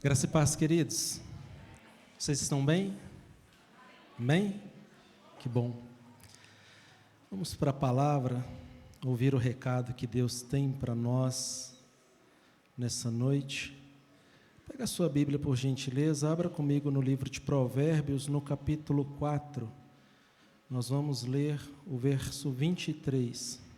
Graça e paz, queridos. Vocês estão bem? Amém? Que bom. Vamos para a palavra, ouvir o recado que Deus tem para nós nessa noite. Pega a sua Bíblia, por gentileza, abra comigo no livro de Provérbios, no capítulo 4. Nós vamos ler o verso 23.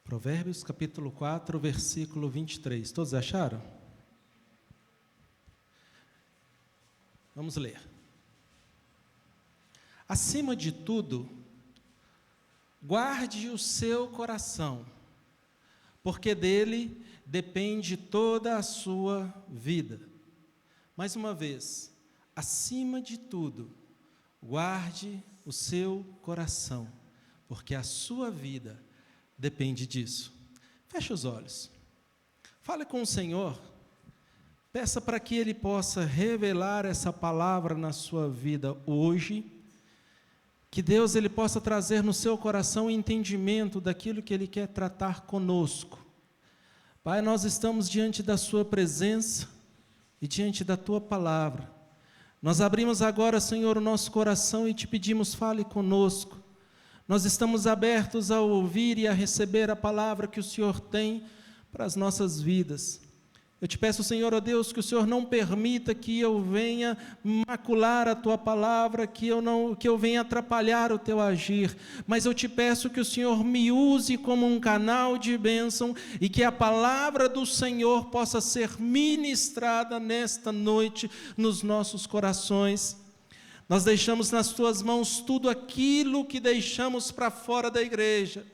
Provérbios capítulo 4, versículo 23. Todos acharam? Vamos ler. Acima de tudo, guarde o seu coração, porque dele depende toda a sua vida. Mais uma vez, acima de tudo, guarde o seu coração, porque a sua vida depende disso. Feche os olhos. Fale com o Senhor. Peça para que Ele possa revelar essa palavra na sua vida hoje. Que Deus Ele possa trazer no seu coração o entendimento daquilo que Ele quer tratar conosco. Pai, nós estamos diante da Sua presença e diante da Tua palavra. Nós abrimos agora, Senhor, o nosso coração e te pedimos, fale conosco. Nós estamos abertos a ouvir e a receber a palavra que o Senhor tem para as nossas vidas. Eu te peço, Senhor, ó Deus, que o Senhor não permita que eu venha macular a Tua palavra, que eu venha atrapalhar o Teu agir, mas eu te peço que o Senhor me use como um canal de bênção e que a palavra do Senhor possa ser ministrada nesta noite nos nossos corações. Nós deixamos nas Tuas mãos tudo aquilo que deixamos para fora da igreja,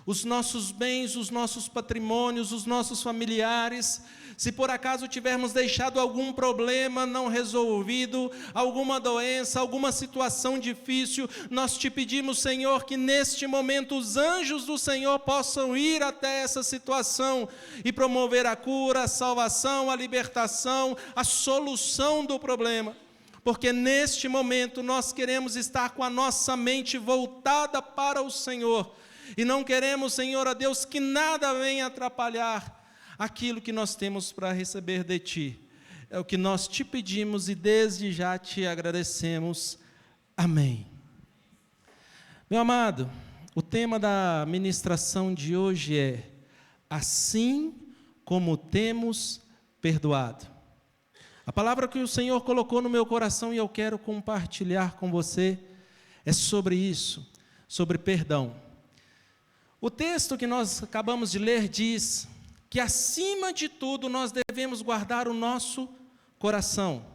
os nossos bens, os nossos patrimônios, os nossos familiares. Se por acaso tivermos deixado algum problema não resolvido, alguma doença, alguma situação difícil, nós te pedimos, Senhor, que neste momento os anjos do Senhor possam ir até essa situação e promover a cura, a salvação, a libertação, a solução do problema. Porque neste momento nós queremos estar com a nossa mente voltada para o Senhor, e não queremos, Senhor, ó Deus, que nada venha atrapalhar aquilo que nós temos para receber de Ti. É o que nós te pedimos e desde já te agradecemos. Amém. Meu amado, o tema da ministração de hoje é: assim como temos perdoado. A palavra que o Senhor colocou no meu coração e eu quero compartilhar com você é sobre isso, sobre perdão. O texto que nós acabamos de ler diz que acima de tudo nós devemos guardar o nosso coração.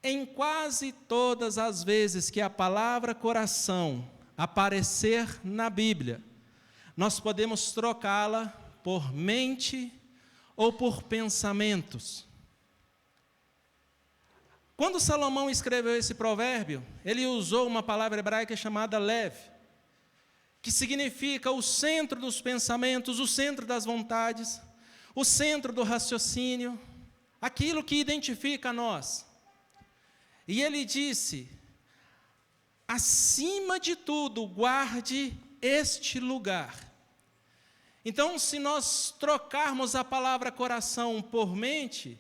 Em quase todas as vezes que a palavra coração aparecer na Bíblia, nós podemos trocá-la por mente ou por pensamentos. Quando Salomão escreveu esse provérbio, ele usou uma palavra hebraica chamada lev, que significa o centro dos pensamentos, o centro das vontades, o centro do raciocínio, aquilo que identifica a nós. E ele disse: acima de tudo, guarde este lugar. Então, se nós trocarmos a palavra coração por mente,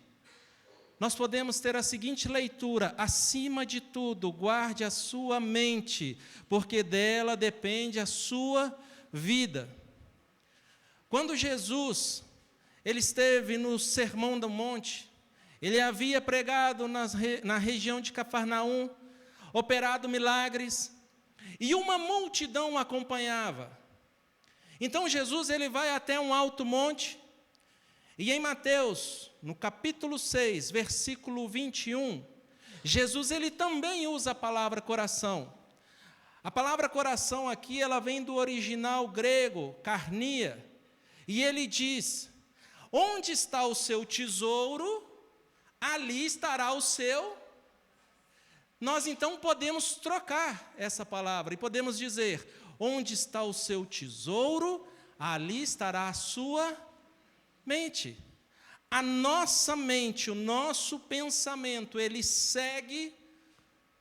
nós podemos ter a seguinte leitura: acima de tudo, guarde a sua mente, porque dela depende a sua vida. Quando Jesus, ele esteve no Sermão do Monte, ele havia pregado na região de Cafarnaum, operado milagres, e uma multidão o acompanhava. Então Jesus, ele vai até um alto monte, e em Mateus, no capítulo 6, versículo 21, Jesus ele também usa a palavra coração. A palavra coração aqui, ela vem do original grego, carnia, e ele diz: onde está o seu tesouro, ali estará o seu. Nós então podemos trocar essa palavra e podemos dizer: onde está o seu tesouro, ali estará a sua mente. A nossa mente, o nosso pensamento, ele segue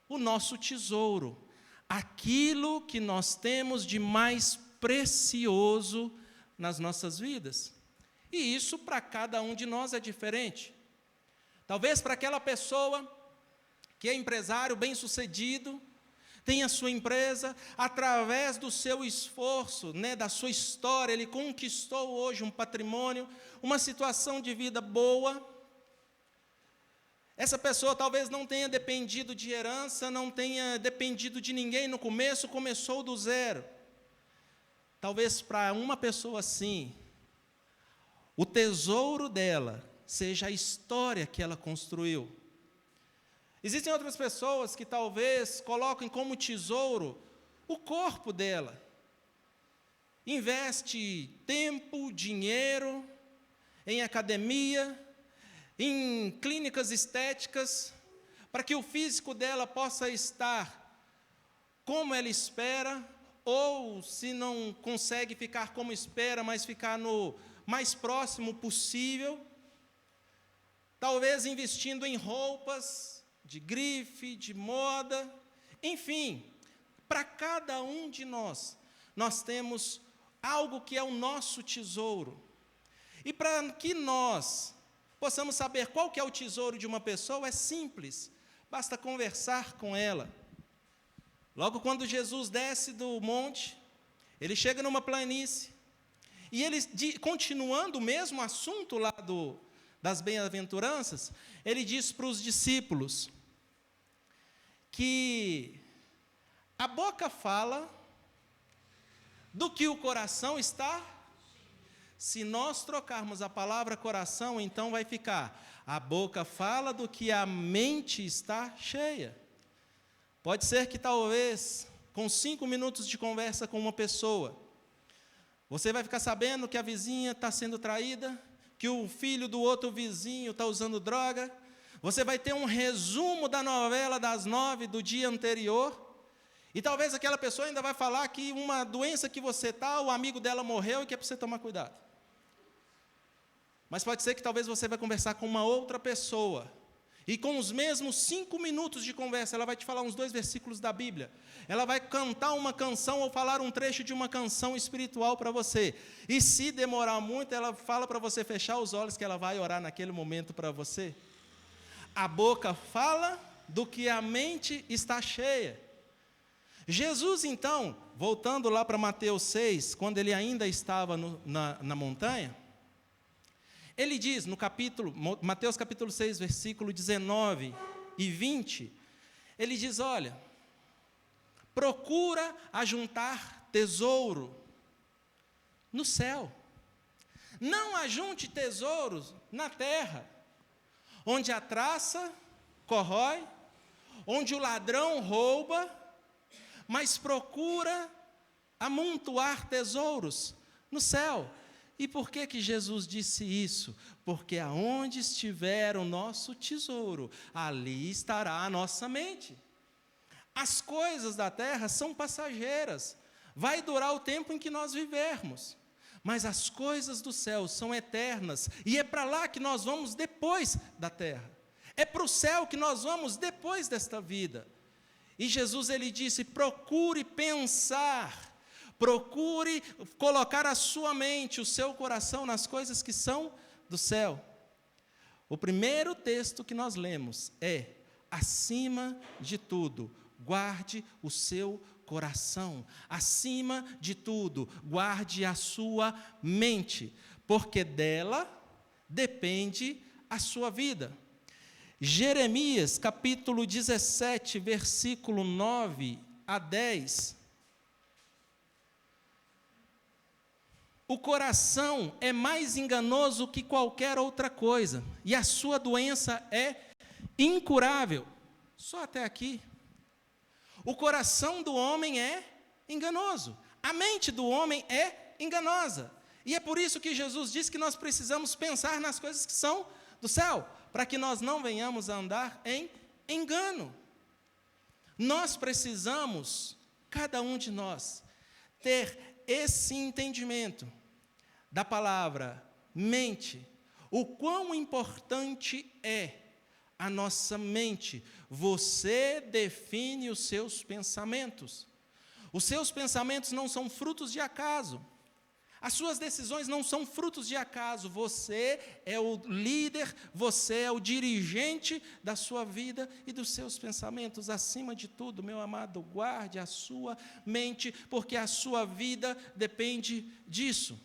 o nosso tesouro, aquilo que nós temos de mais precioso nas nossas vidas. E isso para cada um de nós é diferente. Talvez para aquela pessoa que é empresário bem-sucedido, tem a sua empresa, através do seu esforço, da sua história, ele conquistou hoje um patrimônio, uma situação de vida boa. Essa pessoa talvez não tenha dependido de herança, não tenha dependido de ninguém no começo, começou do zero. Talvez para uma pessoa assim, o tesouro dela seja a história que ela construiu. Existem outras pessoas que talvez coloquem como tesouro o corpo dela. Investe tempo, dinheiro em academia, em clínicas estéticas, para que o físico dela possa estar como ela espera, ou se não consegue ficar como espera, mas ficar no mais próximo possível. Talvez investindo em roupas de grife, de moda, enfim, para cada um de nós, nós temos algo que é o nosso tesouro. E para que nós possamos saber qual que é o tesouro de uma pessoa, é simples, basta conversar com ela. Logo quando Jesus desce do monte, ele chega numa planície, e ele, continuando o mesmo assunto lá das bem-aventuranças, ele diz para os discípulos que a boca fala do que o coração está. Se nós trocarmos a palavra coração, então vai ficar: a boca fala do que a mente está cheia. Pode ser que talvez, com 5 minutos de conversa com uma pessoa, você vai ficar sabendo que a vizinha está sendo traída, que o filho do outro vizinho está usando droga. Você vai ter um resumo da novela das 9 do dia anterior, e talvez aquela pessoa ainda vai falar que uma doença que você está, o amigo dela morreu e que é para você tomar cuidado. Mas pode ser que talvez você vai conversar com uma outra pessoa, e com os mesmos 5 minutos de conversa, ela vai te falar uns 2 versículos da Bíblia, ela vai cantar uma canção ou falar um trecho de uma canção espiritual para você, e se demorar muito, ela fala para você fechar os olhos, que ela vai orar naquele momento para você. A boca fala do que a mente está cheia. Jesus, então, voltando lá para Mateus 6, quando ele ainda estava na montanha, ele diz no Mateus capítulo 6, versículo 19 e 20, ele diz: olha, procura ajuntar tesouro no céu, não ajunte tesouros na terra, onde a traça corrói, onde o ladrão rouba, mas procura amontoar tesouros no céu. E por que Jesus disse isso? Porque aonde estiver o nosso tesouro, ali estará a nossa mente. As coisas da terra são passageiras, vai durar o tempo em que nós vivermos, mas as coisas do céu são eternas, e é para lá que nós vamos depois da terra, é para o céu que nós vamos depois desta vida. E Jesus, ele disse: procure pensar, procure colocar a sua mente, o seu coração nas coisas que são do céu. O primeiro texto que nós lemos é: acima de tudo, guarde o seu coração. Acima de tudo, guarde a sua mente, porque dela depende a sua vida. Jeremias, capítulo 17, versículo 9 a 10. O coração é mais enganoso que qualquer outra coisa, e a sua doença é incurável. Só até aqui. O coração do homem é enganoso, a mente do homem é enganosa. E é por isso que Jesus disse que nós precisamos pensar nas coisas que são do céu, para que nós não venhamos a andar em engano. Nós precisamos, cada um de nós, ter esse entendimento da palavra mente, o quão importante é a nossa mente. Você define os seus pensamentos. Os seus pensamentos não são frutos de acaso. As suas decisões não são frutos de acaso. Você é o líder, você é o dirigente da sua vida e dos seus pensamentos. Acima de tudo, meu amado, guarde a sua mente, porque a sua vida depende disso.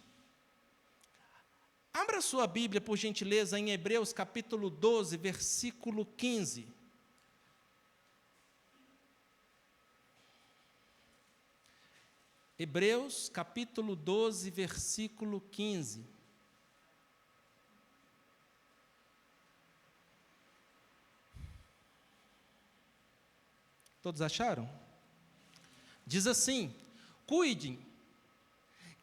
Abra sua Bíblia, por gentileza, em Hebreus capítulo 12, versículo 15. Hebreus capítulo 12, versículo 15. Todos acharam? Diz assim: cuidem,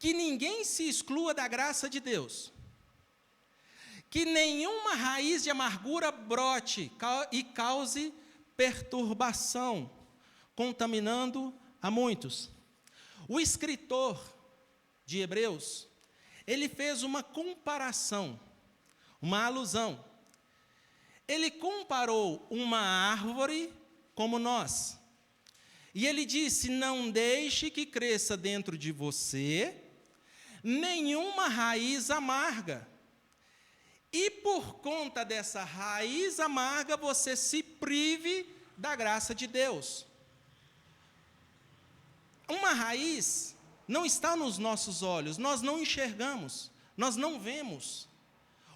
que ninguém se exclua da graça de Deus, que nenhuma raiz de amargura brote e cause perturbação, contaminando a muitos. O escritor de Hebreus, ele fez uma comparação, uma alusão. Ele comparou uma árvore como nós. E ele disse: não deixe que cresça dentro de você nenhuma raiz amarga. E por conta dessa raiz amarga, você se prive da graça de Deus. Uma raiz não está nos nossos olhos, nós não enxergamos, nós não vemos.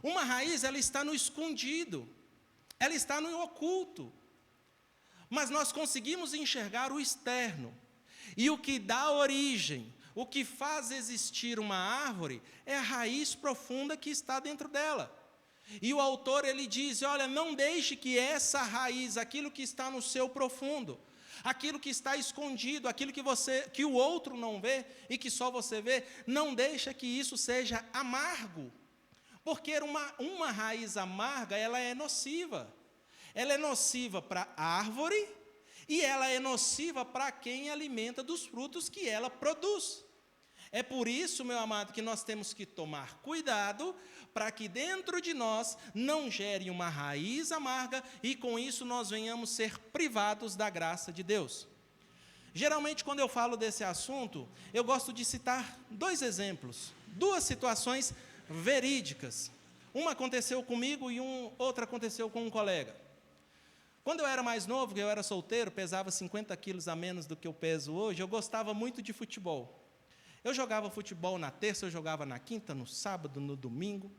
Uma raiz, ela está no escondido, ela está no oculto. Mas nós conseguimos enxergar o externo. E o que dá origem, o que faz existir uma árvore, é a raiz profunda que está dentro dela. E o autor, ele diz: olha, não deixe que essa raiz, aquilo que está no seu profundo, aquilo que está escondido, aquilo que o outro não vê e que só você vê, não deixa que isso seja amargo. Porque uma raiz amarga, ela é nociva. Ela é nociva para a árvore e ela é nociva para quem alimenta dos frutos que ela produz. É por isso, meu amado, que nós temos que tomar cuidado para que dentro de nós não gere uma raiz amarga e com isso nós venhamos ser privados da graça de Deus. Geralmente, quando eu falo desse assunto, eu gosto de citar 2 exemplos, 2 situações verídicas. Uma aconteceu comigo e outra aconteceu com um colega. Quando eu era mais novo, eu era solteiro, pesava 50 quilos a menos do que eu peso hoje, eu gostava muito de futebol. Eu jogava futebol na terça, eu jogava na quinta, no sábado, no domingo.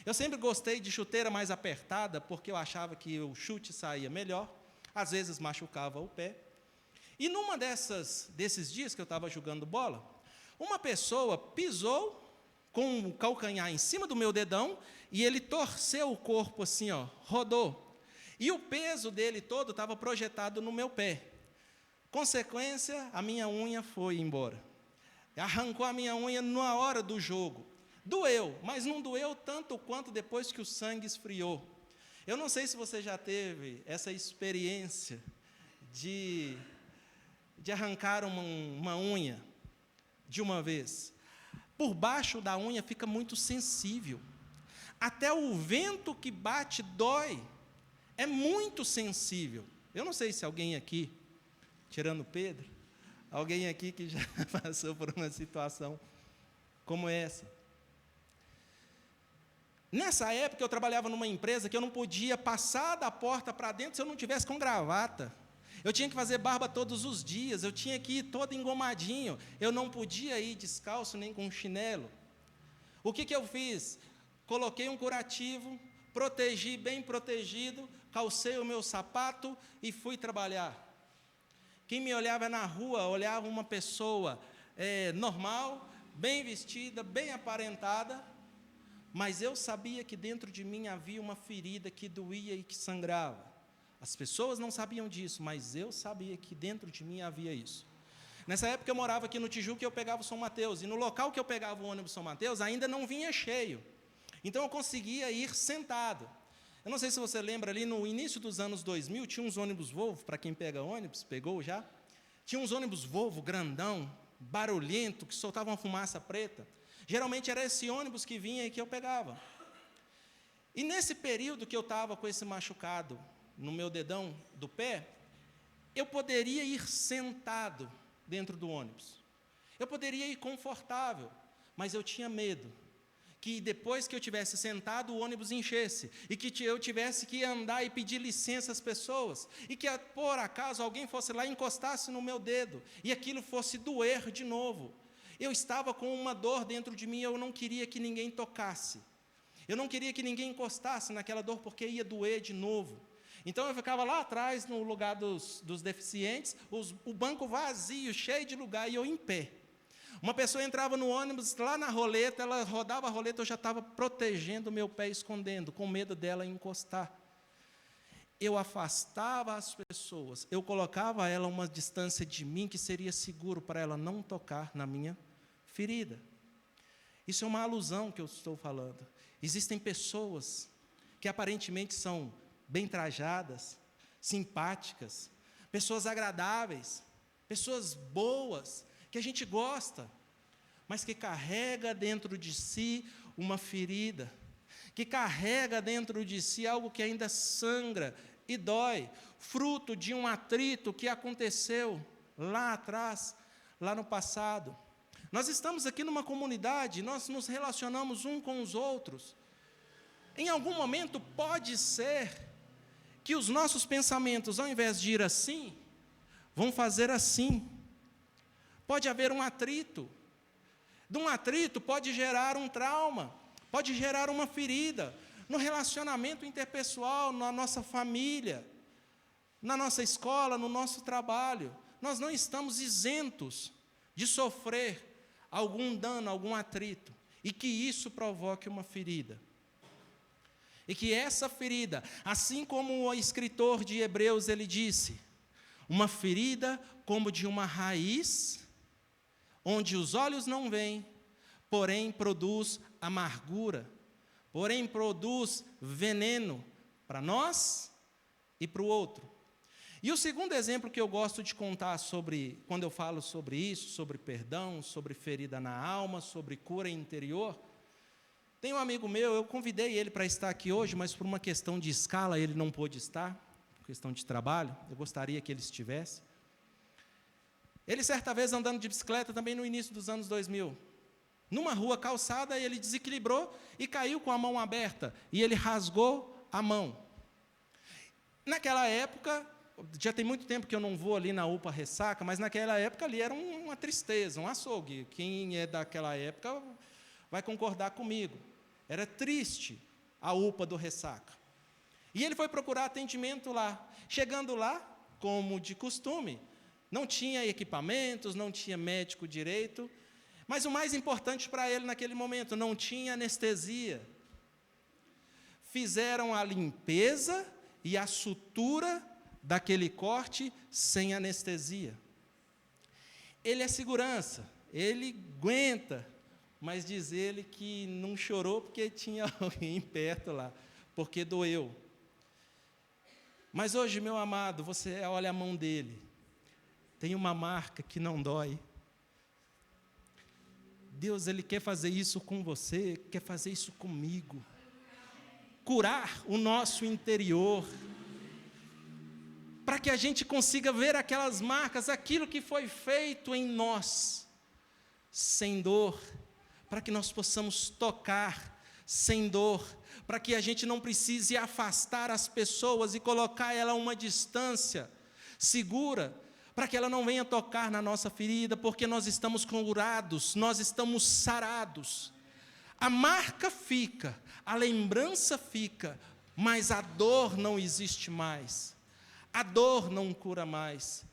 Eu sempre gostei de chuteira mais apertada, porque eu achava que o chute saía melhor. Às vezes machucava o pé. E numa desses dias que eu estava jogando bola, uma pessoa pisou com o calcanhar em cima do meu dedão e ele torceu o corpo assim, ó, rodou. E o peso dele todo estava projetado no meu pé. Consequência, a minha unha foi embora. Arrancou a minha unha na hora do jogo. Doeu, mas não doeu tanto quanto depois que o sangue esfriou. Eu não sei se você já teve essa experiência de arrancar uma unha de uma vez. Por baixo da unha fica muito sensível. Até o vento que bate dói. É muito sensível. Eu não sei se alguém aqui, tirando Pedro, alguém aqui que já passou por uma situação como essa. Nessa época eu trabalhava numa empresa que eu não podia passar da porta para dentro se eu não tivesse com gravata. Eu tinha que fazer barba todos os dias, eu tinha que ir todo engomadinho, eu não podia ir descalço nem com chinelo. O que eu fiz? Coloquei um curativo, protegi, bem protegido, calcei o meu sapato e fui trabalhar. Quem me olhava na rua, olhava uma pessoa normal, bem vestida, bem aparentada, mas eu sabia que dentro de mim havia uma ferida que doía e que sangrava. As pessoas não sabiam disso, mas eu sabia que dentro de mim havia isso. Nessa época eu morava aqui no Tijuca e eu pegava o São Mateus, e no local que eu pegava o ônibus São Mateus ainda não vinha cheio. Então eu conseguia ir sentado. Eu não sei se você lembra, ali no início dos anos 2000, tinha uns ônibus Volvo, para quem pega ônibus, pegou já? Tinha uns ônibus Volvo grandão, barulhento, que soltavam uma fumaça preta. Geralmente era esse ônibus que vinha e que eu pegava. E nesse período que eu estava com esse machucado no meu dedão do pé, eu poderia ir sentado, dentro do ônibus. Eu poderia ir confortável, mas eu tinha medo que depois que eu tivesse sentado, o ônibus enchesse, e que eu tivesse que andar e pedir licença às pessoas, e que, por acaso, alguém fosse lá e encostasse no meu dedo, e aquilo fosse doer de novo. Eu estava com uma dor dentro de mim, eu não queria que ninguém tocasse. Eu não queria que ninguém encostasse naquela dor, porque ia doer de novo. Então eu ficava lá atrás, no lugar dos deficientes, o banco vazio, cheio de lugar, e eu em pé. Uma pessoa entrava no ônibus, lá na roleta, ela rodava a roleta, eu já estava protegendo o meu pé, escondendo, com medo dela encostar. Eu afastava as pessoas, eu colocava ela a uma distância de mim, que seria seguro para ela não tocar na minha ferida. Isso é uma alusão que eu estou falando. Existem pessoas que aparentemente são bem trajadas, simpáticas, pessoas agradáveis, pessoas boas, que a gente gosta, mas que carrega dentro de si uma ferida, que carrega dentro de si algo que ainda sangra e dói, fruto de um atrito que aconteceu lá atrás, lá no passado. Nós estamos aqui numa comunidade, nós nos relacionamos uns com os outros. Em algum momento pode ser que os nossos pensamentos, ao invés de ir assim, vão fazer assim. Pode haver um atrito. De um atrito pode gerar um trauma, pode gerar uma ferida no relacionamento interpessoal, na nossa família, na nossa escola, no nosso trabalho. Nós não estamos isentos de sofrer algum dano, algum atrito, e que isso provoque uma ferida. E que essa ferida, assim como o escritor de Hebreus, ele disse, uma ferida como de uma raiz, onde os olhos não veem, porém produz amargura, porém produz veneno para nós e para o outro. E o segundo exemplo que eu gosto de contar quando eu falo sobre isso, sobre perdão, sobre ferida na alma, sobre cura interior, tem um amigo meu, eu convidei ele para estar aqui hoje, mas por uma questão de escala ele não pôde estar, por questão de trabalho, eu gostaria que ele estivesse. Ele, certa vez, andando de bicicleta, também no início dos anos 2000, numa rua calçada, ele desequilibrou e caiu com a mão aberta, e ele rasgou a mão. Naquela época, já tem muito tempo que eu não vou ali na UPA Ressaca, mas naquela época ali era uma tristeza, um açougue. Quem é daquela época vai concordar comigo. Era triste a UPA do Ressaca. E ele foi procurar atendimento lá. Chegando lá, como de costume, não tinha equipamentos, não tinha médico direito, mas o mais importante para ele naquele momento, não tinha anestesia. Fizeram a limpeza e a sutura daquele corte sem anestesia. Ele é segurança, ele aguenta, mas diz ele que não chorou porque tinha alguém perto lá, porque doeu. Mas hoje, meu amado, você olha a mão dele, tem uma marca que não dói. Deus, Ele quer fazer isso com você, quer fazer isso comigo. Curar o nosso interior, para que a gente consiga ver aquelas marcas, aquilo que foi feito em nós, sem dor, para que nós possamos tocar sem dor, para que a gente não precise afastar as pessoas e colocar ela a uma distância segura, para que ela não venha tocar na nossa ferida, porque nós estamos curados, nós estamos sarados. A marca fica, a lembrança fica, mas a dor não existe mais. A dor não cura mais.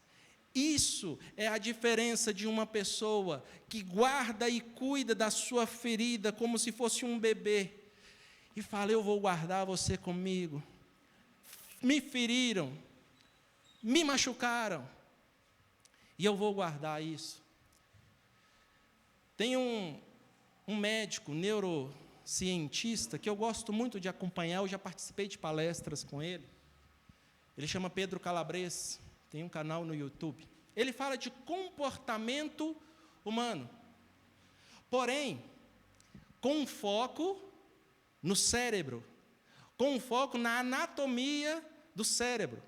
Isso é a diferença de uma pessoa que guarda e cuida da sua ferida como se fosse um bebê. E fala, eu vou guardar você comigo. Me feriram, me machucaram, e eu vou guardar isso. Tem um médico, neurocientista, que eu gosto muito de acompanhar, eu já participei de palestras com ele. Ele chama Pedro Calabres, tem um canal no YouTube. Ele fala de comportamento humano, porém, com foco no cérebro, com foco na anatomia do cérebro.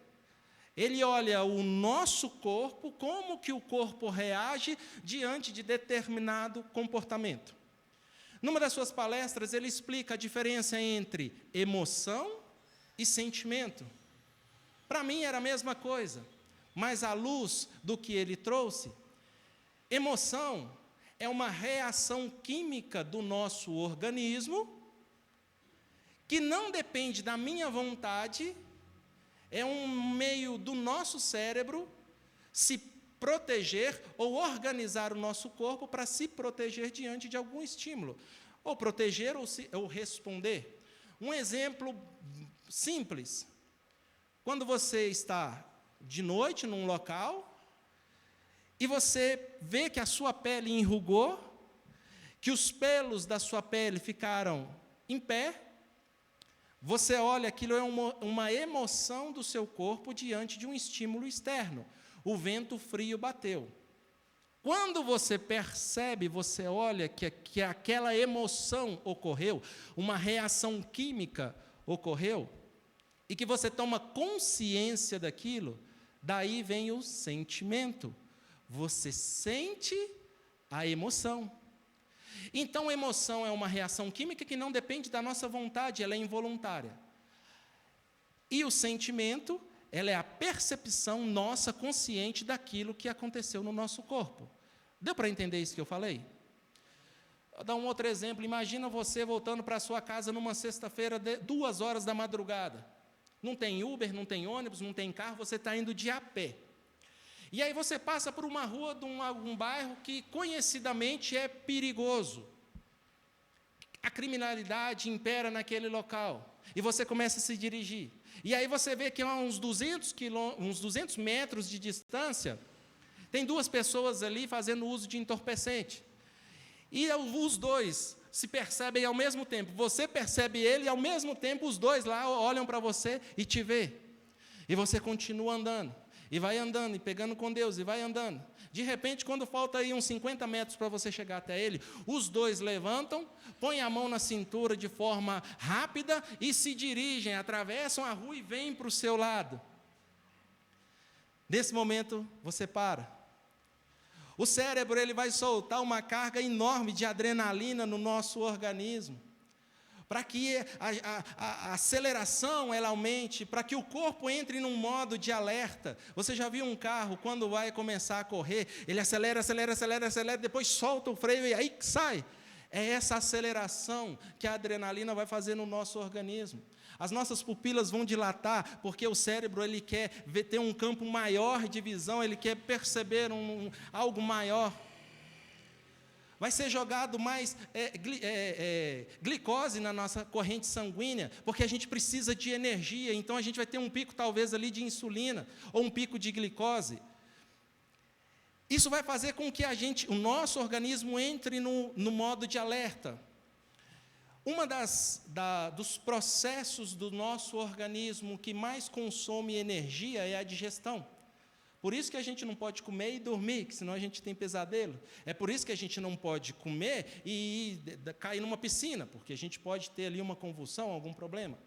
Ele olha o nosso corpo, como que o corpo reage diante de determinado comportamento. Numa das suas palestras, ele explica a diferença entre emoção e sentimento. Para mim era a mesma coisa, mas à luz do que ele trouxe, emoção é uma reação química do nosso organismo, que não depende da minha vontade, é um meio do nosso cérebro se proteger ou organizar o nosso corpo para se proteger diante de algum estímulo, ou proteger ou responder. Um exemplo simples: quando você está de noite num local e você vê que a sua pele enrugou, que os pelos da sua pele ficaram em pé, você olha, aquilo é uma emoção do seu corpo diante de um estímulo externo. O vento frio bateu. Quando você percebe, você olha que aquela emoção ocorreu, uma reação química ocorreu, e que você toma consciência daquilo, daí vem o sentimento. Você sente a emoção. Então, a emoção é uma reação química que não depende da nossa vontade, ela é involuntária. E o sentimento, ela é a percepção nossa consciente daquilo que aconteceu no nosso corpo. Deu para entender isso que eu falei? Vou dar um outro exemplo. Imagina você voltando para a sua casa numa sexta-feira, 2 horas da madrugada. Não tem Uber, não tem ônibus, não tem carro, você está indo de a pé. E aí você passa por uma rua de um bairro que conhecidamente é perigoso. A criminalidade impera naquele local. E você começa a se dirigir. E aí você vê que a uns 200 metros de distância, tem 2 pessoas ali fazendo uso de entorpecente. E os dois se percebem ao mesmo tempo. Você percebe ele e ao mesmo tempo os dois lá olham para você e te vê. E você continua andando. E vai andando, e pegando com Deus, e vai andando. De repente, quando falta aí uns 50 metros para você chegar até ele, os dois levantam, põem a mão na cintura de forma rápida e se dirigem, atravessam a rua e vêm para o seu lado. Nesse momento, você para. O cérebro ele vai soltar uma carga enorme de adrenalina no nosso organismo, para que a aceleração ela aumente, para que o corpo entre num modo de alerta. Você já viu um carro, quando vai começar a correr, ele acelera, depois solta o freio e aí sai. É essa aceleração que a adrenalina vai fazer no nosso organismo. As nossas pupilas vão dilatar, porque o cérebro ele quer ter um campo maior de visão, ele quer perceber algo maior. Vai ser jogado mais glicose na nossa corrente sanguínea, porque a gente precisa de energia, então a gente vai ter um pico talvez ali de insulina, ou um pico de glicose. Isso vai fazer com que o nosso organismo entre no modo de alerta. Dos processos do nosso organismo que mais consome energia é a digestão. Por isso que a gente não pode comer e dormir, que senão a gente tem pesadelo. É por isso que a gente não pode comer e cair numa piscina, porque a gente pode ter ali uma convulsão, algum problema.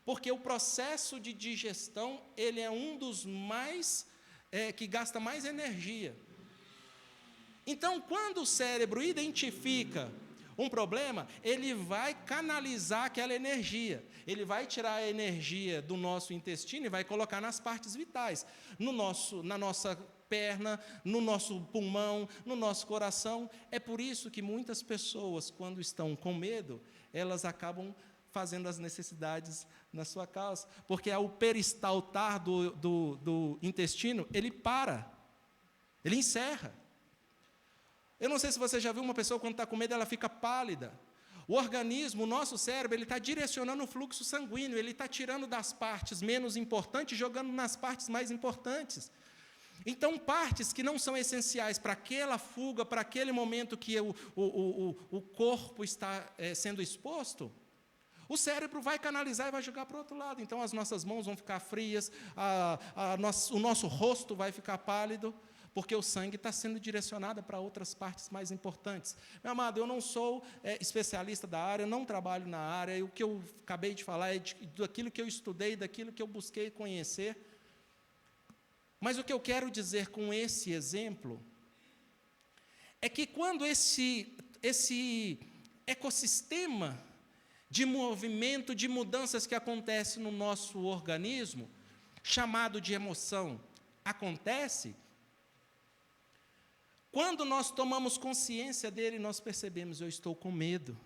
Porque o processo de digestão, ele é um dos mais, que gasta mais energia. Então, quando o cérebro identifica um problema, ele vai canalizar aquela energia. Ele vai tirar a energia do nosso intestino e vai colocar nas partes vitais, na nossa perna, no nosso pulmão, no nosso coração. É por isso que muitas pessoas, quando estão com medo, elas acabam fazendo as necessidades na sua calça, porque o peristaltar do intestino, ele para, ele encerra. Eu não sei se você já viu uma pessoa, quando está com medo, ela fica pálida. O organismo, o nosso cérebro, ele está direcionando o fluxo sanguíneo, ele está tirando das partes menos importantes e jogando nas partes mais importantes. Então, partes que não são essenciais para aquela fuga, para aquele momento que o corpo está sendo exposto, o cérebro vai canalizar e vai jogar para o outro lado. Então, as nossas mãos vão ficar frias, o nosso rosto vai ficar pálido, porque o sangue está sendo direcionado para outras partes mais importantes. Meu amado, eu não sou especialista da área, eu não trabalho na área, e o que eu acabei de falar é daquilo que eu estudei, daquilo que eu busquei conhecer. Mas o que eu quero dizer com esse exemplo é que quando esse ecossistema de movimento, de mudanças que acontece no nosso organismo, chamado de emoção, acontece, quando nós tomamos consciência dele, nós percebemos: eu estou com medo,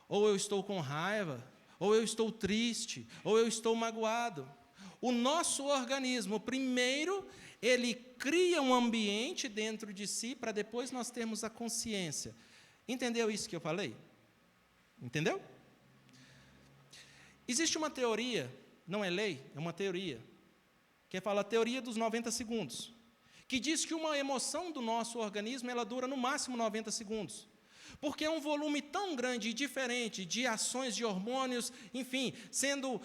ou eu estou com raiva, ou eu estou triste, ou eu estou magoado. O nosso organismo, primeiro, ele cria um ambiente dentro de si, para depois nós termos a consciência. Entendeu isso que eu falei? Entendeu? Existe uma teoria, não é lei, é uma teoria, que fala a teoria dos 90 segundos, que diz que uma emoção do nosso organismo, ela dura no máximo 90 segundos. Porque é um volume tão grande e diferente de ações de hormônios, enfim, sendo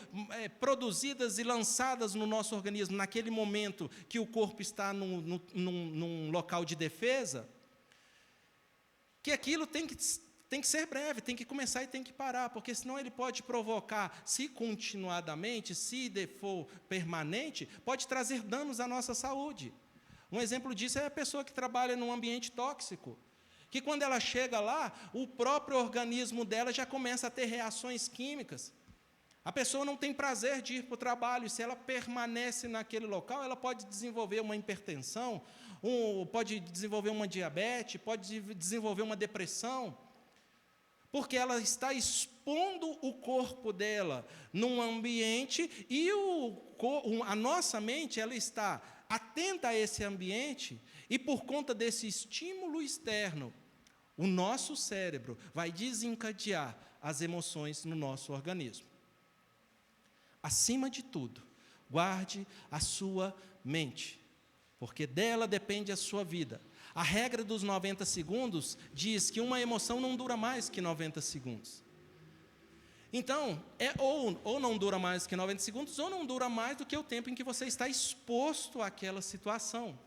produzidas e lançadas no nosso organismo naquele momento que o corpo está num local de defesa, que aquilo tem que ser breve, tem que começar e tem que parar, porque senão ele pode provocar, se continuadamente, se for permanente, pode trazer danos à nossa saúde. Um exemplo disso é a pessoa que trabalha num ambiente tóxico, que quando ela chega lá, o próprio organismo dela já começa a ter reações químicas. A pessoa não tem prazer de ir para o trabalho, e se ela permanece naquele local, ela pode desenvolver uma hipertensão, pode desenvolver uma diabetes, pode desenvolver uma depressão, porque ela está expondo o corpo dela num ambiente, e a nossa mente, ela está atenta a esse ambiente, e por conta desse estímulo externo, o nosso cérebro vai desencadear as emoções no nosso organismo. Acima de tudo, guarde a sua mente, porque dela depende a sua vida. A regra dos 90 segundos diz que uma emoção não dura mais que 90 segundos. Então, ou não dura mais que 90 segundos, ou não dura mais do que o tempo em que você está exposto àquela situação.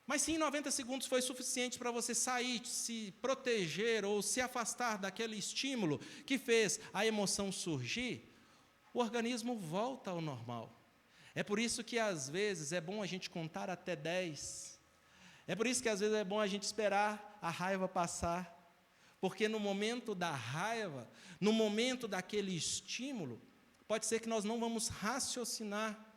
Mas se em 90 segundos foi suficiente para você sair, se proteger ou se afastar daquele estímulo que fez a emoção surgir, o organismo volta ao normal. É por isso que às vezes é bom a gente contar até 10. É por isso que às vezes é bom a gente esperar a raiva passar. Porque no momento da raiva, no momento daquele estímulo, pode ser que nós não vamos raciocinar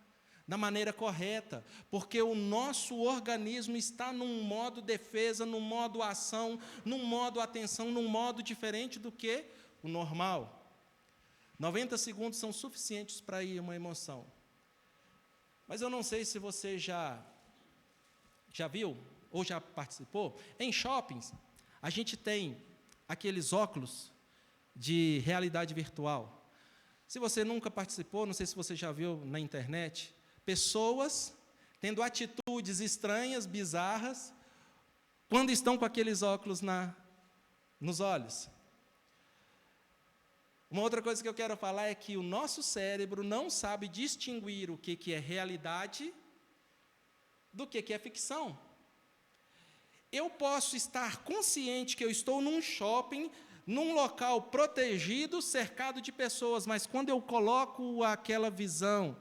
da maneira correta, porque o nosso organismo está num modo defesa, num modo ação, num modo atenção, num modo diferente do que o normal. 90 segundos são suficientes para ir uma emoção. Mas eu não sei se você já viu ou já participou. Em shoppings, a gente tem aqueles óculos de realidade virtual. Se você nunca participou, não sei se você já viu na internet, pessoas tendo atitudes estranhas, bizarras, quando estão com aqueles óculos nos olhos. Uma outra coisa que eu quero falar é que o nosso cérebro não sabe distinguir o que é realidade do que é ficção. Eu posso estar consciente que eu estou num shopping, num local protegido, cercado de pessoas, mas quando eu coloco aquela visão,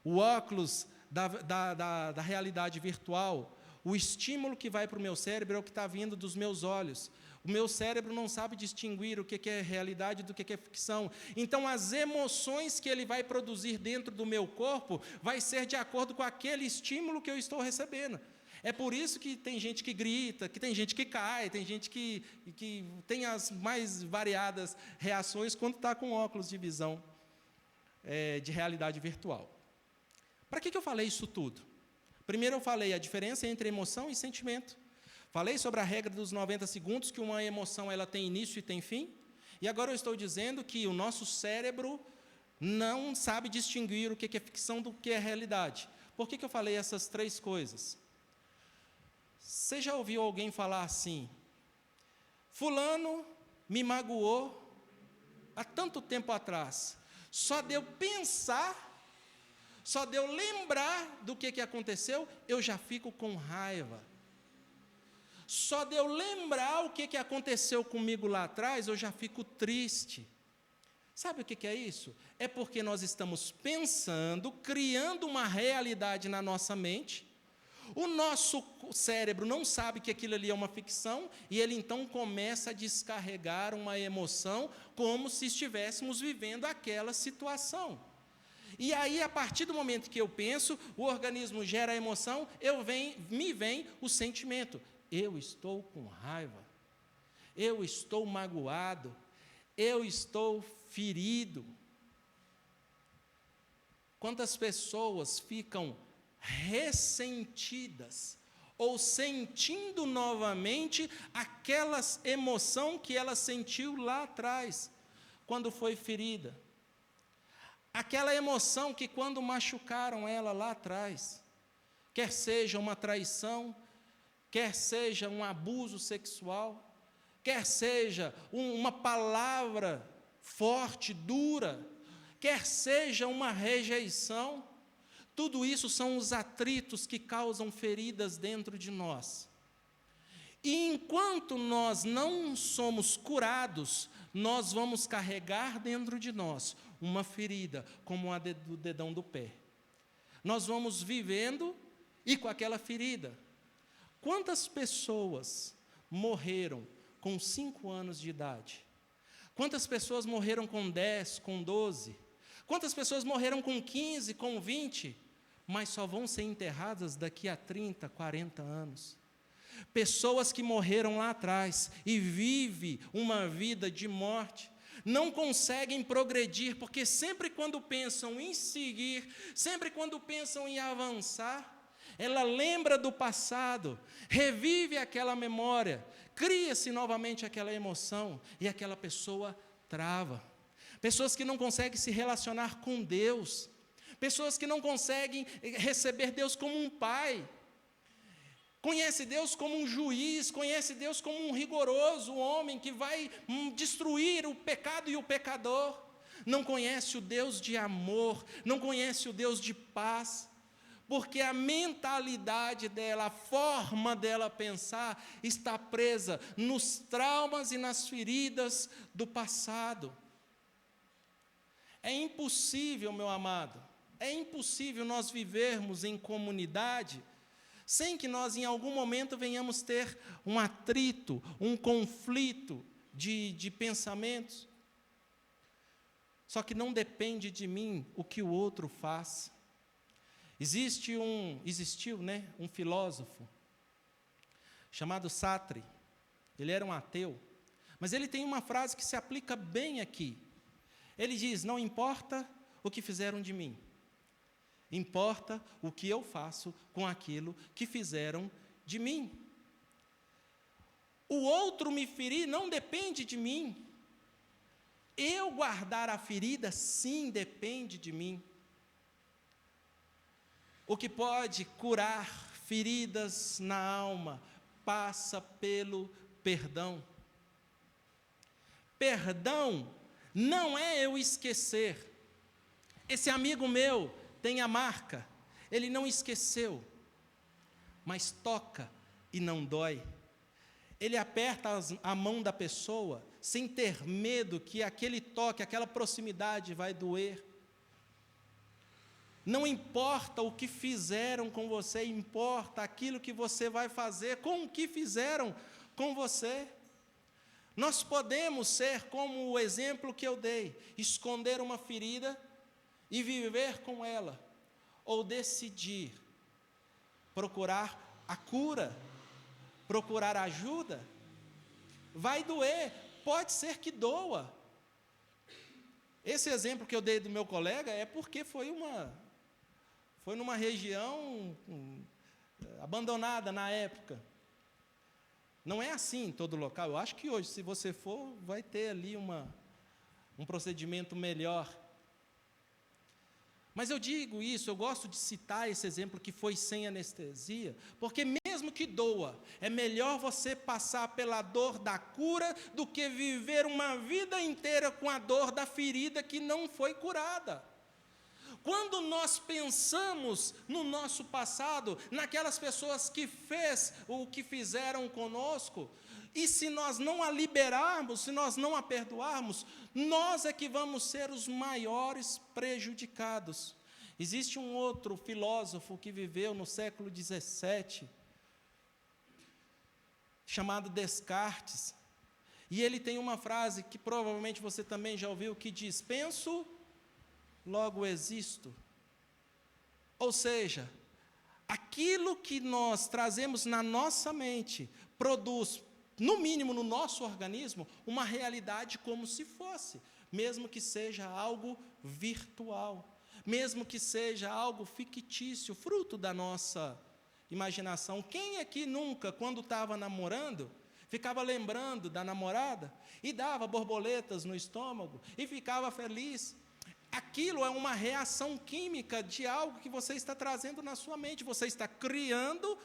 o óculos da realidade virtual, o estímulo que vai para o meu cérebro é o que está vindo dos meus olhos. O meu cérebro não sabe distinguir o que é realidade do que é ficção. Então, as emoções que ele vai produzir dentro do meu corpo vai ser de acordo com aquele estímulo que eu estou recebendo. É por isso que tem gente que grita, que tem gente que cai, tem gente que tem as mais variadas reações quando está com óculos de visão de realidade virtual. Para que eu falei isso tudo? Primeiro eu falei a diferença entre emoção e sentimento. Falei sobre a regra dos 90 segundos, que uma emoção ela tem início e tem fim. E agora eu estou dizendo que o nosso cérebro não sabe distinguir o que é ficção do que é realidade. Por que eu falei essas três coisas? Você já ouviu alguém falar assim: fulano me magoou há tanto tempo atrás, só de eu pensar, só de eu lembrar do que aconteceu, eu já fico com raiva. Só de eu lembrar o que aconteceu comigo lá atrás, eu já fico triste. Sabe o que é isso? É porque nós estamos pensando, criando uma realidade na nossa mente. O nosso cérebro não sabe que aquilo ali é uma ficção, e ele então começa a descarregar uma emoção como se estivéssemos vivendo aquela situação. E aí, a partir do momento que eu penso, o organismo gera a emoção, me vem o sentimento. Eu estou com raiva, eu estou magoado, eu estou ferido. Quantas pessoas ficam ressentidas ou sentindo novamente aquela emoção que ela sentiu lá atrás, quando foi ferida? Aquela emoção que quando machucaram ela lá atrás, quer seja uma traição, quer seja um abuso sexual, quer seja uma palavra forte, dura, quer seja uma rejeição, tudo isso são os atritos que causam feridas dentro de nós. E enquanto nós não somos curados, nós vamos carregar dentro de nós uma ferida, como a do dedão do pé. Nós vamos vivendo e com aquela ferida. Quantas pessoas morreram com 5 anos de idade? Quantas pessoas morreram com 10, com 12? Quantas pessoas morreram com 15, com 20? Mas só vão ser enterradas daqui a 30, 40 anos. Pessoas que morreram lá atrás e vivem uma vida de morte, não conseguem progredir, porque sempre quando pensam em seguir, sempre quando pensam em avançar, ela lembra do passado, revive aquela memória, cria-se novamente aquela emoção, e aquela pessoa trava. Pessoas que não conseguem se relacionar com Deus, pessoas que não conseguem receber Deus como um pai, conhece Deus como um juiz, conhece Deus como um rigoroso homem que vai destruir o pecado e o pecador. Não conhece o Deus de amor, não conhece o Deus de paz, porque a mentalidade dela, a forma dela pensar, está presa nos traumas e nas feridas do passado. É impossível, meu amado, é impossível nós vivermos em comunidade sem que nós, em algum momento, venhamos ter um atrito, um conflito de pensamentos. Só que não depende de mim o que o outro faz. Existiu, um filósofo chamado Sartre. Ele era um ateu, mas ele tem uma frase que se aplica bem aqui. Ele diz: não importa o que fizeram de mim, importa o que eu faço com aquilo que fizeram de mim. O outro me ferir não depende de mim. Eu guardar a ferida, sim, depende de mim. O que pode curar feridas na alma passa pelo perdão. Perdão não é eu esquecer. Esse amigo meu tem a marca, ele não esqueceu, mas toca e não dói. Ele aperta a mão da pessoa sem ter medo que aquele toque, aquela proximidade vai doer. Não importa o que fizeram com você, importa aquilo que você vai fazer com o que fizeram com você. Nós podemos ser como o exemplo que eu dei, esconder uma ferida e viver com ela, ou decidir procurar a cura, procurar ajuda. Vai doer, pode ser que doa. Esse exemplo que eu dei do meu colega é porque foi numa região abandonada na época. Não é assim em todo local. Eu acho que hoje, se você for, vai ter ali um procedimento melhor. Mas eu digo isso, eu gosto de citar esse exemplo que foi sem anestesia, porque mesmo que doa, é melhor você passar pela dor da cura do que viver uma vida inteira com a dor da ferida que não foi curada. Quando nós pensamos no nosso passado, naquelas pessoas que fez o que fizeram conosco, E se nós não a liberarmos, se nós não a perdoarmos, nós é que vamos ser os maiores prejudicados. Existe um outro filósofo que viveu no século XVII, chamado Descartes, e ele tem uma frase que provavelmente você também já ouviu, que diz: penso, logo existo. Ou seja, aquilo que nós trazemos na nossa mente produz, no mínimo no nosso organismo, uma realidade como se fosse, mesmo que seja algo virtual, mesmo que seja algo fictício, fruto da nossa imaginação. Quem aqui nunca, quando estava namorando, ficava lembrando da namorada e dava borboletas no estômago e ficava feliz? Aquilo é uma reação química de algo que você está trazendo na sua mente, você está criando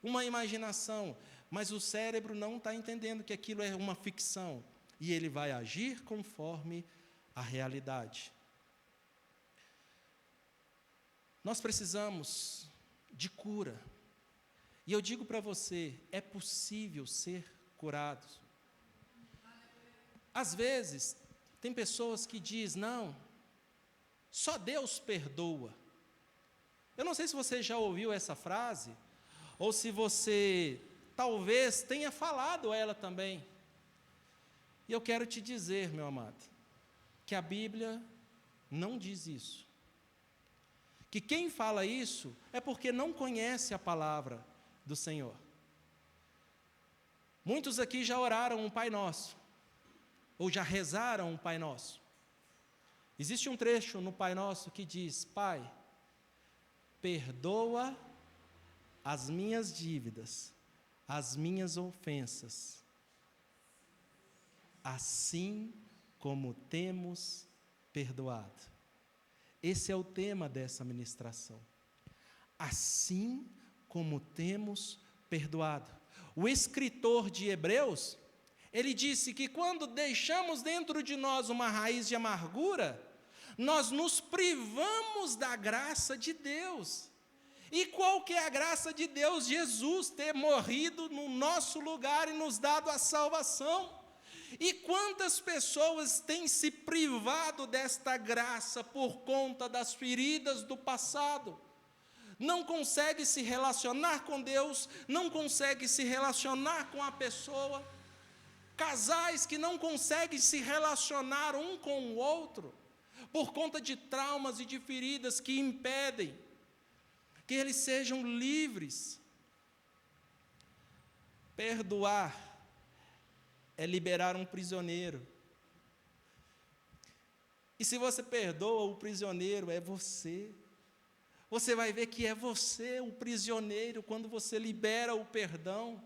uma imaginação, mas o cérebro não está entendendo que aquilo é uma ficção, e ele vai agir conforme a realidade. Nós precisamos de cura, e eu digo para você, é possível ser curado. Às vezes, tem pessoas que dizem: não, só Deus perdoa. Eu não sei se você já ouviu essa frase, ou se você talvez tenha falado ela também. E eu quero te dizer, meu amado, que a Bíblia não diz isso. Que quem fala isso é porque não conhece a palavra do Senhor. Muitos aqui já oraram um Pai Nosso, ou já rezaram um Pai Nosso. Existe um trecho no Pai Nosso que diz: Pai, perdoa as minhas dívidas, as minhas ofensas, assim como temos perdoado. Esse é o tema dessa ministração. Assim como temos perdoado. O escritor de Hebreus, ele disse que quando deixamos dentro de nós uma raiz de amargura, nós nos privamos da graça de Deus. E qual que é a graça de Deus? Jesus ter morrido no nosso lugar e nos dado a salvação. E quantas pessoas têm se privado desta graça por conta das feridas do passado? Não consegue se relacionar com Deus, não consegue se relacionar com a pessoa. Casais que não conseguem se relacionar um com o outro, por conta de traumas e de feridas que impedem que eles sejam livres. Perdoar é liberar um prisioneiro. E se você perdoa, o prisioneiro é você. Você vai ver que é você o prisioneiro quando você libera o perdão.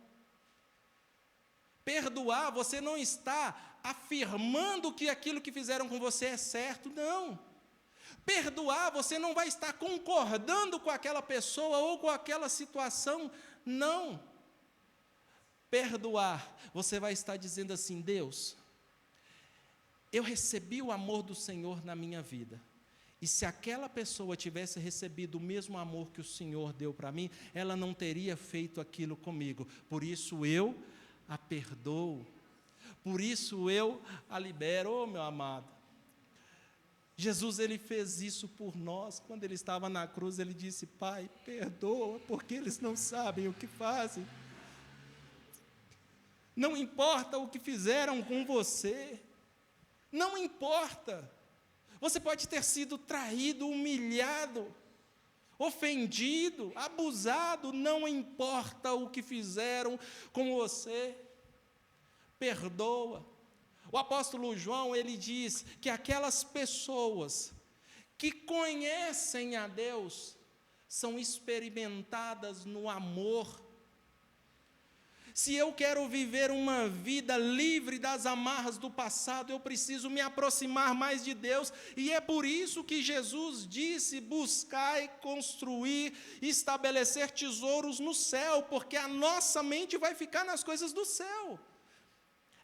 Perdoar, você não está afirmando que aquilo que fizeram com você é certo, não. Perdoar, você não vai estar concordando com aquela pessoa ou com aquela situação, não. Perdoar, você vai estar dizendo assim: Deus, eu recebi o amor do Senhor na minha vida, e se aquela pessoa tivesse recebido o mesmo amor que o Senhor deu para mim, ela não teria feito aquilo comigo, por isso eu a perdoo, por isso eu a libero. Oh, meu amado, Jesus, ele fez isso por nós. Quando ele estava na cruz, ele disse: Pai, perdoa, porque eles não sabem o que fazem. Não importa o que fizeram com você, não importa. Você pode ter sido traído, humilhado, ofendido, abusado, não importa o que fizeram com você, perdoa. O apóstolo João, ele diz que aquelas pessoas que conhecem a Deus são experimentadas no amor. Se eu quero viver uma vida livre das amarras do passado, eu preciso me aproximar mais de Deus, e é por isso que Jesus disse: buscai, construir, estabelecer tesouros no céu, porque a nossa mente vai ficar nas coisas do céu.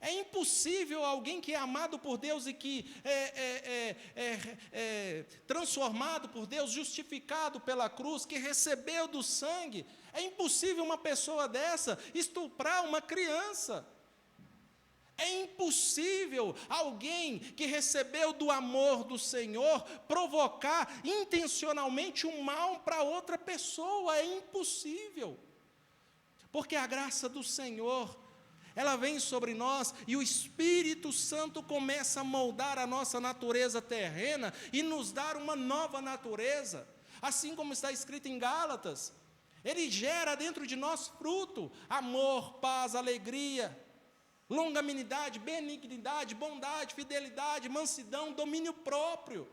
É impossível alguém que é amado por Deus e que é transformado por Deus, justificado pela cruz, que recebeu do sangue, é impossível uma pessoa dessa estuprar uma criança. impossível alguém que recebeu do amor do Senhor provocar intencionalmente um mal para outra pessoa. É impossível. Porque a graça do Senhor, ela vem sobre nós e o Espírito Santo começa a moldar a nossa natureza terrena e nos dar uma nova natureza. Assim como está escrito em Gálatas, Ele gera dentro de nós fruto: amor, paz, alegria, longanimidade, benignidade, bondade, fidelidade, mansidão, domínio próprio.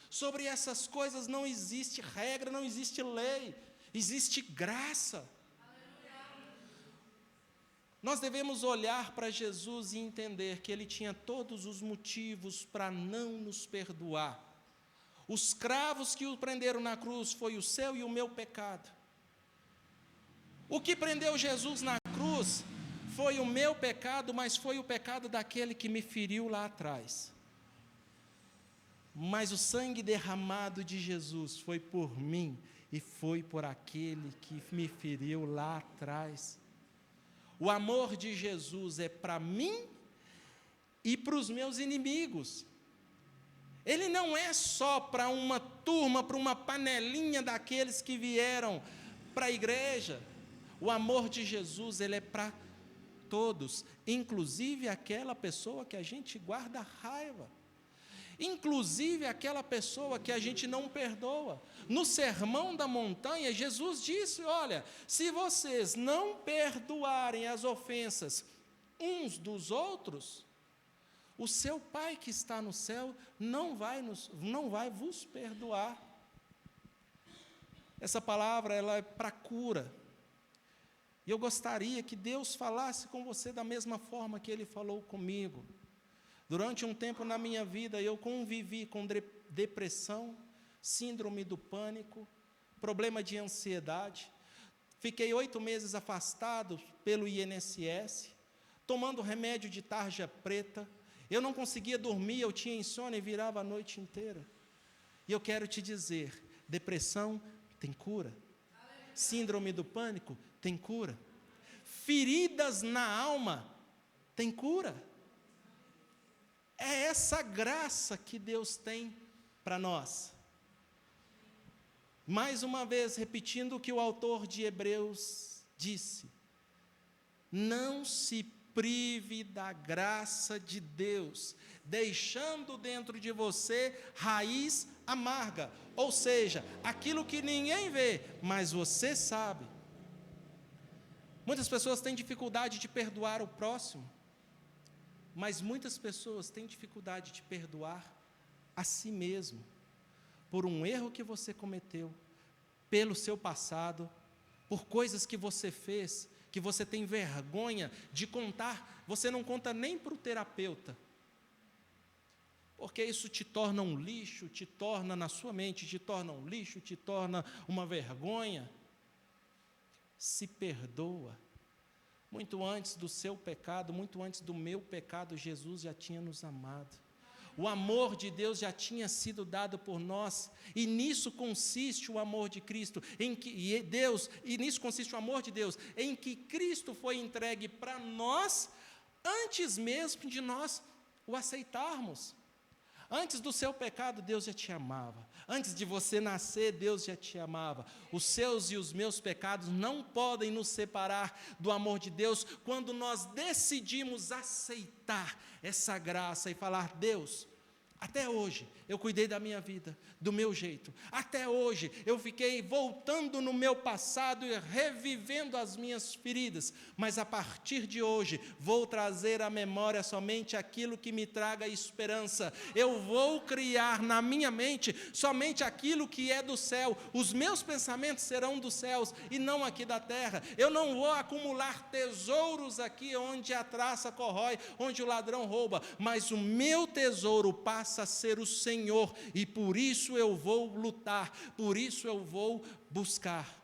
Sobre essas coisas não existe regra, não existe lei, existe graça. Nós devemos olhar para Jesus e entender que Ele tinha todos os motivos para não nos perdoar. Os cravos que o prenderam na cruz foi o seu e o meu pecado. O que prendeu Jesus na cruz foi o meu pecado, mas foi o pecado daquele que me feriu lá atrás. Mas o sangue derramado de Jesus foi por mim e foi por aquele que me feriu lá atrás. O amor de Jesus é para mim e para os meus inimigos. Ele não é só para uma turma, para uma panelinha daqueles que vieram para a igreja. O amor de Jesus, ele é para todos, inclusive aquela pessoa que a gente guarda raiva, inclusive aquela pessoa que a gente não perdoa. No Sermão da Montanha, Jesus disse: olha, se vocês não perdoarem as ofensas uns dos outros, o seu Pai que está no céu não vai vos perdoar. Essa palavra, ela é para cura. E eu gostaria que Deus falasse com você da mesma forma que Ele falou comigo. Durante um tempo na minha vida, eu convivi com depressão, síndrome do pânico, problema de ansiedade. Fiquei 8 meses afastado pelo INSS, tomando remédio de tarja preta. Eu não conseguia dormir, eu tinha insônia e virava a noite inteira. E eu quero te dizer, depressão tem cura. Síndrome do pânico tem cura. Feridas na alma tem cura. É essa graça que Deus tem para nós. Mais uma vez, repetindo o que o autor de Hebreus disse: não se prive da graça de Deus, deixando dentro de você raiz amarga, ou seja, aquilo que ninguém vê, mas você sabe. Muitas pessoas têm dificuldade de perdoar o próximo, mas muitas pessoas têm dificuldade de perdoar a si mesmo, por um erro que você cometeu, pelo seu passado, por coisas que você fez, que você tem vergonha de contar, você não conta nem para o terapeuta, porque isso te torna um lixo, te torna na sua mente, te torna um lixo, te torna uma vergonha. Se perdoa. Muito antes do seu pecado, muito antes do meu pecado, Jesus já tinha nos amado. O amor de Deus já tinha sido dado por nós, e nisso consiste o amor de Cristo, nisso consiste o amor de Deus, em que Cristo foi entregue para nós, antes mesmo de nós o aceitarmos. Antes do seu pecado, Deus já te amava. Antes de você nascer, Deus já te amava. Os seus e os meus pecados não podem nos separar do amor de Deus, quando nós decidimos aceitar essa graça e falar: Deus, até hoje eu cuidei da minha vida, do meu jeito. Até hoje eu fiquei voltando no meu passado e revivendo as minhas feridas. Mas a partir de hoje vou trazer à memória somente aquilo que me traga esperança. Eu vou criar na minha mente somente aquilo que é do céu. Os meus pensamentos serão dos céus e não aqui da terra. Eu não vou acumular tesouros aqui onde a traça corrói, onde o ladrão rouba. Mas o meu tesouro passa a ser o Senhor, e por isso eu vou lutar, por isso eu vou buscar.